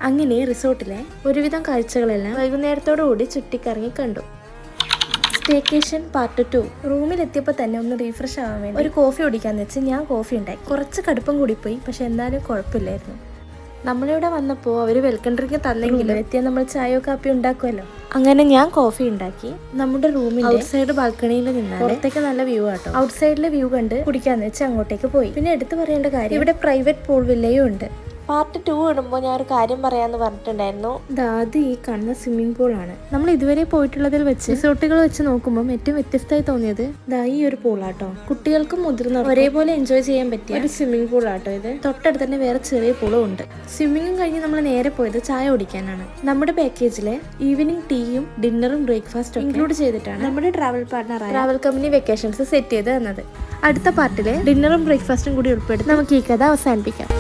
അങ്ങനെ റിസോർട്ടിലെ ഒരുവിധം കാഴ്ചകളെല്ലാം വൈകുന്നേരത്തോടുകൂടി ചുറ്റിക്കറങ്ങി കണ്ടു. Staycation part 2. റൂമിലെത്തിയപ്പോൾ തന്നെ ഒന്ന് റീഫ്രഷ് ആവാൻ വേണ്ടി ഒരു കോഫി കുടിക്കാന്ന് വെച്ച് ഞാൻ കോഫി ഉണ്ടാക്കി. കുറച്ച് കടുപ്പം കൂടിപ്പോയി, പക്ഷെ എന്നാലും കുഴപ്പമില്ലായിരുന്നു. നമ്മളിവിടെ വന്നപ്പോൾ അവർ വെൽക്കം ഡ്രിങ്ക് തന്നെങ്കിലും എത്തിയാൽ നമ്മൾ ചായയോ കാപ്പിയോ ഉണ്ടാക്കുമല്ലോ. അങ്ങനെ ഞാൻ കോഫി ഉണ്ടാക്കി. നമ്മുടെ റൂമിന്റെ ഔട്ട് സൈഡ് ബാൽക്കണിയിൽ നിന്നാൽ പുറത്തേക്ക് നല്ല വ്യൂ ആട്ടോ. ഔട്ട് സൈഡിലെ വ്യൂ കണ്ട് കുടിക്കാന്ന് വെച്ച് അങ്ങോട്ടേക്ക് പോയി. പിന്നെ എടുത്തു പറയേണ്ട കാര്യം, ഇവിടെ പ്രൈവറ്റ് പൂൾ വില്ലയും ഉണ്ട്. പാർട്ട് 2 ഇടുമ്പോൾ ഞാൻ ഒരു കാര്യം പറയാന്ന് പറഞ്ഞിട്ടുണ്ടായിരുന്നു. അത് ഈ കാണുന്ന സ്വിമ്മിംഗ് പൂളാണ്. നമ്മൾ ഇതുവരെ പോയിട്ടുള്ളതിൽ വെച്ച് റിസോർട്ടുകൾ വെച്ച് നോക്കുമ്പോൾ ഏറ്റവും വ്യത്യസ്തമായി തോന്നിയത് ഈ ഒരു പൂളാട്ടോ. കുട്ടികൾക്കും മുതിർന്നവർക്കും ഒരേപോലെ എൻജോയ് ചെയ്യാൻ പറ്റിയ ഒരു സ്വിമ്മിംഗ് പൂളാട്ടോ ഇത്. തൊട്ടടുത്ത് തന്നെ വേറെ ചെറിയ പൂളും ഉണ്ട്. സ്വിമ്മിങ്ങും കഴിഞ്ഞ് നമ്മൾ നേരെ പോയത് ചായ കുടിക്കാനാണ്. നമ്മുടെ പാക്കേജിലെ ഈവനിങ് ടീയും ഡിന്നറും ബ്രേക്ക്ഫാസ്റ്റും ഇൻക്ലൂഡ് ചെയ്തിട്ടാണ് നമ്മുടെ travel partner travel company vacations set ചെയ്ത് തന്നത്. അടുത്ത പാർട്ടിലെ ഡിന്നറും ബ്രേക്ക്ഫാസ്റ്റും കൂടി ഉൾപ്പെടുത്തി നമുക്ക് ഈ കഥ അവസാനിപ്പിക്കാം.